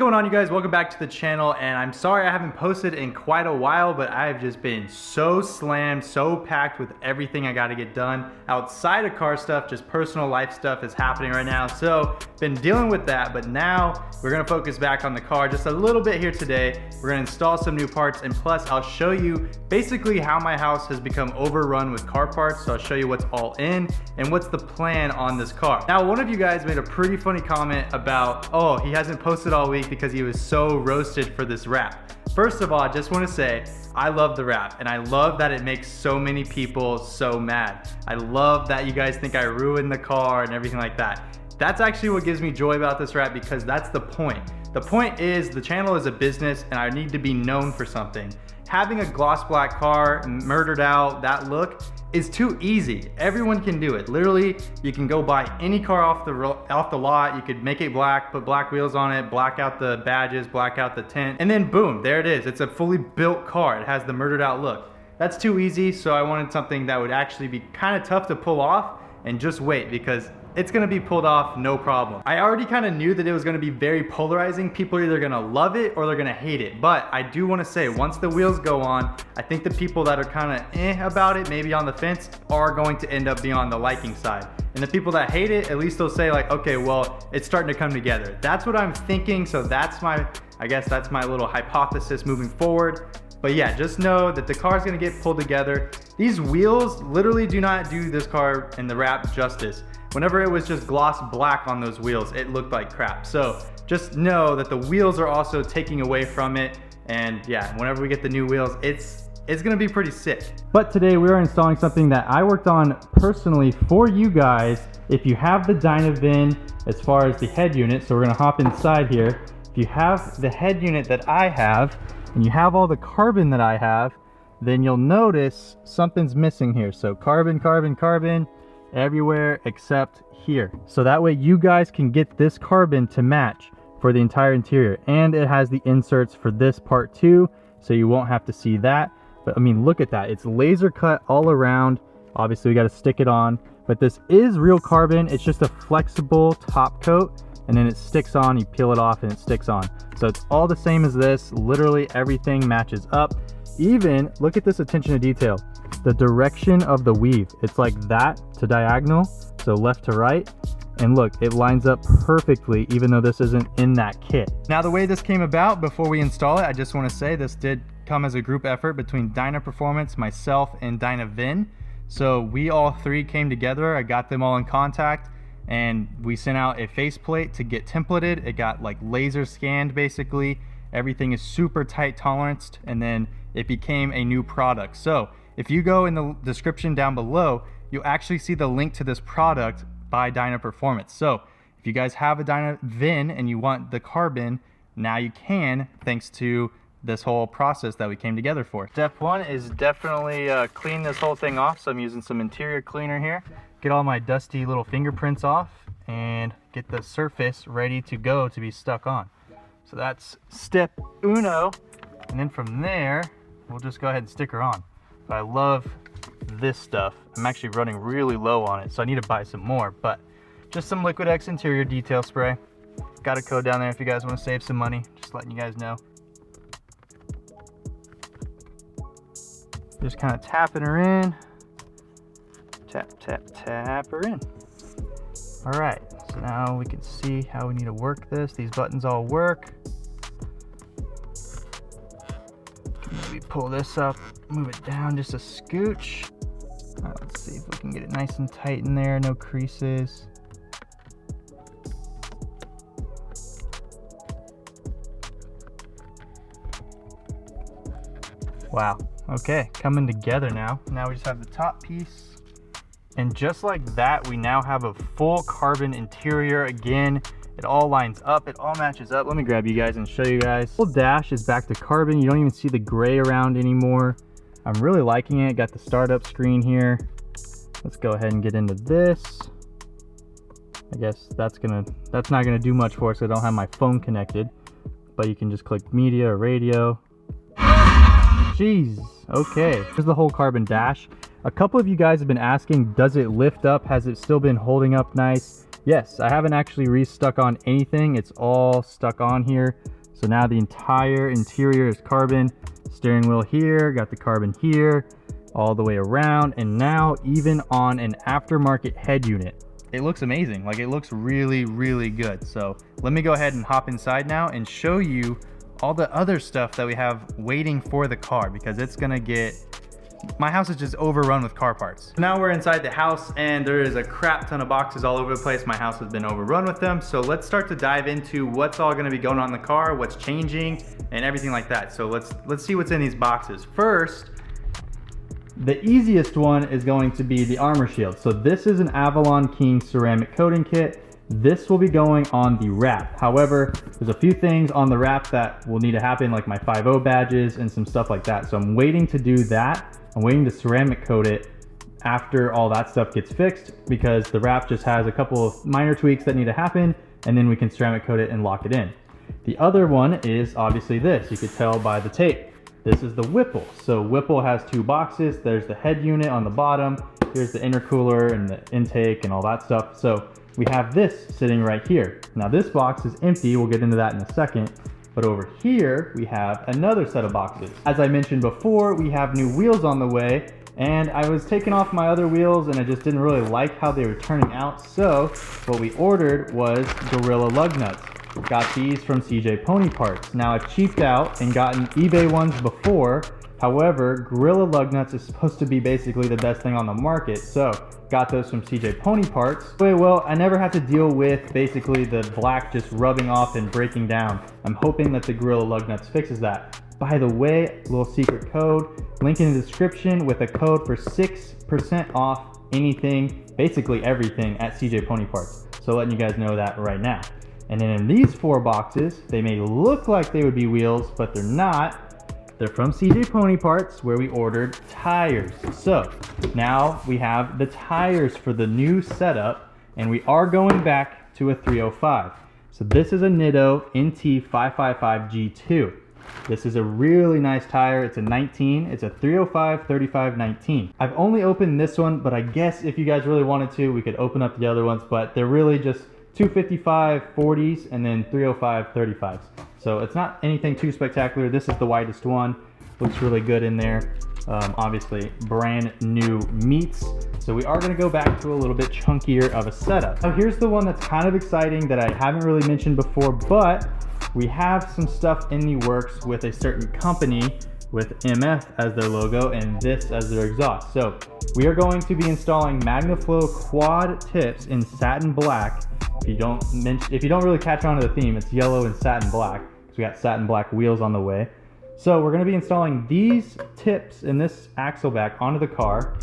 going on, you guys? Welcome back to the channel, and I'm sorry I haven't posted in quite a while, but I've just been so slammed, so packed with everything I got to get done outside of car stuff. Just personal life stuff is happening right now, so been dealing with that. But now we're gonna focus back on the car just a little bit here today. We're gonna install some new parts, and plus I'll show you basically how my house has become overrun with car parts. So I'll show you what's all in and what's the plan on this car. Now, one of you guys made a pretty funny comment about, oh, he hasn't posted all week because he was so roasted for this wrap. First of all, I just want to say I love the wrap, and I love that it makes so many people so mad. I love that you guys think I ruined the car and everything like that. That's actually what gives me joy about this wrap, because that's the point. The point is the channel is a business and I need to be known for something. Having a gloss black car, murdered out, that look is too easy. Everyone can do it. Literally, you can go buy any car off the lot. You could make it black, put black wheels on it, black out the badges, black out the tint, and then boom, there it is. It's a fully built car. It has the murdered out look. That's too easy, so I wanted something that would actually be kind of tough to pull off, and just wait, because it's gonna be pulled off no problem. I already kind of knew that it was gonna be very polarizing. People are either gonna love it or they're gonna hate it. But I do wanna say, once the wheels go on, I think the people that are kind of about it, maybe on the fence, are going to end up being on the liking side. And the people that hate it, at least they'll say like, okay, well, it's starting to come together. That's what I'm thinking, so that's my, I guess that's my little hypothesis moving forward. But yeah, just know that the car is gonna get pulled together. These wheels literally do not do this car and the wrap justice. Whenever it was just gloss black on those wheels, it looked like crap. So just know that the wheels are also taking away from it. And yeah, whenever we get the new wheels, it's gonna be pretty sick. But today we are installing something that I worked on personally for you guys. If you have the dynavin as far as the head unit, so we're gonna hop inside here. If you have the head unit that I have, and you have all the carbon that I have, then you'll notice something's missing here. So carbon, carbon, carbon, everywhere except here. So that way you guys can get this carbon to match for the entire interior. And it has the inserts for this part too, so you won't have to see that. But I mean, look at that. It's laser cut all around. Obviously we got to stick it on, but this is real carbon. It's just a flexible top coat, and then it sticks on. You peel it off and it sticks on. So it's all the same as this. Literally everything matches up. Even look at this attention to detail. The direction of the weave, it's like that to diagonal, so left to right, and look, it lines up perfectly even though this isn't in that kit. Now, the way this came about, before we install it, I just want to say this did come as a group effort between JATO Performance, myself, and Dynavin. So we all three came together. I got them all in contact, and we sent out a faceplate to get templated. It got like laser scanned basically. Everything is super tight toleranced, and then it became a new product. So if you go in the description down below, you'll actually see the link to this product by JATO Performance. So if you guys have a Dynavin and you want the carbon, now you can, thanks to this whole process that we came together for. Step one is definitely clean this whole thing off. So I'm using some interior cleaner here. Get all my dusty little fingerprints off and get the surface ready to go to be stuck on. So that's step uno. And then from there, we'll just go ahead and stick her on. I love this stuff. I'm actually running really low on it, so I need to buy some more, but just some Liquid X interior detail spray. Got a code down there if you guys want to save some money, just letting you guys know. Just kind of tapping her in. Tap, tap, tap her in. All right, so now we can see how we need to work this. These buttons all work. Maybe pull this up, move it down just a scooch. All right, let's see if we can get it nice and tight in there, no creases. Wow, okay, coming together now. Now we just have the top piece. And just like that, we now have a full carbon interior. Again, it all lines up, it all matches up. Let me grab you guys and show you guys. Full dash is back to carbon. You don't even see the gray around anymore. I'm really liking it. Got the startup screen here. Let's go ahead and get into this. I guess that's not gonna do much for us. I don't have my phone connected, but you can just click media or radio. Jeez, okay. Here's the whole carbon dash. A couple of you guys have been asking, does it lift up? Has it still been holding up nice? Yes, I haven't actually restuck on anything. It's all stuck on here. So now the entire interior is carbon. Steering wheel here, got the carbon here, all the way around, and now even on an aftermarket head unit. It looks amazing. Like, it looks really, really good. So let me go ahead and hop inside now and show you all the other stuff that we have waiting for the car, because it's gonna get, my house is just overrun with car parts. Now we're inside the house and there is a crap ton of boxes all over the place. My house has been overrun with them. So let's start to dive into what's all gonna be going on in the car, what's changing, and everything like that. So let's see what's in these boxes. First, the easiest one is going to be the armor shield. So this is an Avalon King ceramic coating kit. This will be going on the wrap. However, there's a few things on the wrap that will need to happen, like my 5.0 badges and some stuff like that. So I'm waiting to do that. I'm waiting to ceramic coat it after all that stuff gets fixed, because the wrap just has a couple of minor tweaks that need to happen, and then we can ceramic coat it and lock it in. The other one is obviously this. You could tell by the tape. This is the Whipple. So Whipple has two boxes. There's the head unit on the bottom. Here's the intercooler and the intake and all that stuff. So we have this sitting right here. Now this box is empty. We'll get into that in a second. But over here, we have another set of boxes. As I mentioned before, we have new wheels on the way, and I was taking off my other wheels and I just didn't really like how they were turning out. So what we ordered was Gorilla lug nuts. Got these from CJ Pony Parts. Now I've cheaped out and gotten eBay ones before. However, Gorilla lug nuts is supposed to be basically the best thing on the market. So got those from CJ Pony Parts. Well, I never had to deal with basically the black just rubbing off and breaking down. I'm hoping that the Gorilla lug nuts fixes that. By the way, little secret code, link in the description with a code for 6% off anything, basically everything at CJ Pony Parts. So letting you guys know that right now. And then in these four boxes, they may look like they would be wheels, but they're not. They're from CJ Pony Parts, where we ordered tires. So now we have the tires for the new setup, and we are going back to a 305. So this is a Nitto NT 555 G2. This is a really nice tire. It's a 19. It's a 305 35 19. I've only opened this one, but I guess if you guys really wanted to, we could open up the other ones, but they're really just 255 40s and then 305 35s. So it's not anything too spectacular. This is the widest one. Looks really good in there. Obviously brand new meats. So we are gonna go back to a little bit chunkier of a setup. Now here's the one that's kind of exciting that I haven't really mentioned before, but we have some stuff in the works with a certain company with MF as their logo and this as their exhaust. So we are going to be installing MagnaFlow quad tips in satin black. If you don't really catch on to the theme, it's yellow and satin black, because we got satin black wheels on the way. So we're going to be installing these tips in this axle back onto the car.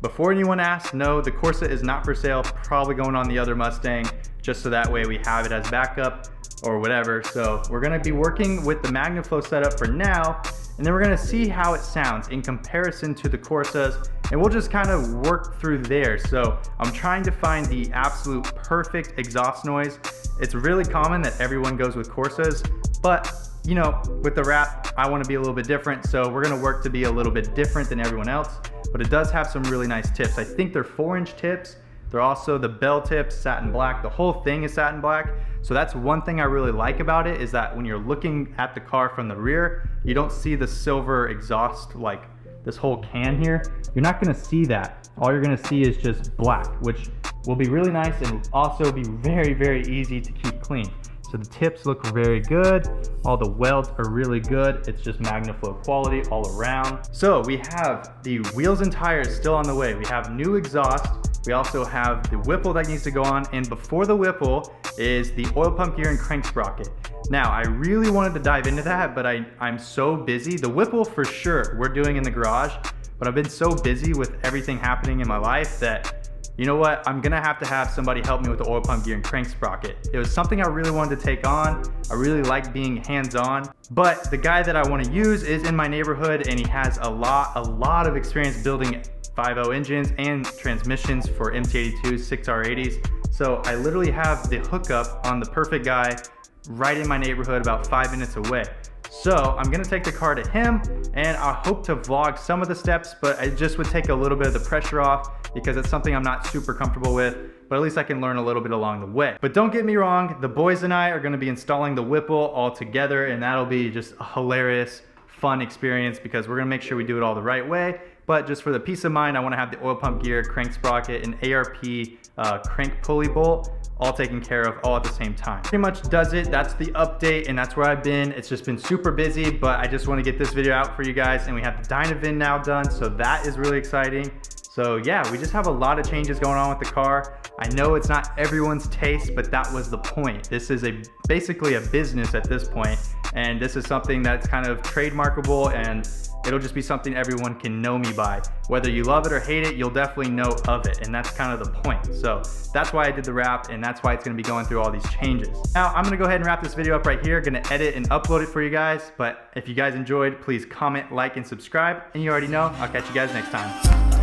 Before anyone asks, no, the Corsa is not for sale, probably going on the other Mustang, just so that way we have it as backup or whatever. So we're going to be working with the MagnaFlow setup for now, and then we're going to see how it sounds in comparison to the Corsas, and we'll just kind of work through there. So I'm trying to find the absolute perfect exhaust noise. It's really common that everyone goes with Corsas, but you know, with the wrap, I want to be a little bit different. So we're going to work to be a little bit different than everyone else, but it does have some really nice tips. I think they're 4-inch tips. They're also the bell tips, satin black. The whole thing is satin black. So that's one thing I really like about it, is that when you're looking at the car from the rear, you don't see the silver exhaust, like this whole can here. You're not gonna see that. All you're gonna see is just black, which will be really nice and also be very, very easy to keep clean. So the tips look very good. All the welds are really good. It's just MagnaFlow quality all around. So we have the wheels and tires still on the way. We have new exhaust. We also have the Whipple that needs to go on, and before the Whipple is the oil pump gear and crank sprocket. Now, I really wanted to dive into that, but I'm so busy. The Whipple for sure, we're doing in the garage, but I've been so busy with everything happening in my life that, you know what, I'm gonna have to have somebody help me with the oil pump gear and crank sprocket. It was something I really wanted to take on. I really like being hands-on, but the guy that I wanna use is in my neighborhood, and he has a lot of experience building 5.0 engines and transmissions for MT82s, 6R80s. So I literally have the hookup on the perfect guy right in my neighborhood, about 5 minutes away. So I'm gonna take the car to him, and I hope to vlog some of the steps, but it just would take a little bit of the pressure off because it's something I'm not super comfortable with. but at least I can learn a little bit along the way. But don't get me wrong, the boys and I are gonna be installing the Whipple all together, and that'll be just a hilarious, fun experience because we're gonna make sure we do it all the right way. But just for the peace of mind, I wanna have the oil pump gear, crank sprocket, and ARP crank pulley bolt all taken care of all at the same time. Pretty much does it. That's the update, and that's where I've been. It's just been super busy, but I just want to get this video out for you guys, and we have the dynavin now done, so that is really exciting. So yeah, we just have a lot of changes going on with the car. I know it's not everyone's taste, but that was the point. This is basically a business at this point, and this is something that's kind of trademarkable, and it'll just be something everyone can know me by. Whether you love it or hate it, you'll definitely know of it, and that's kind of the point. So that's why I did the wrap, and that's why it's gonna be going through all these changes. Now, I'm gonna go ahead and wrap this video up right here. Gonna edit and upload it for you guys, but if you guys enjoyed, please comment, like, and subscribe, and you already know, I'll catch you guys next time.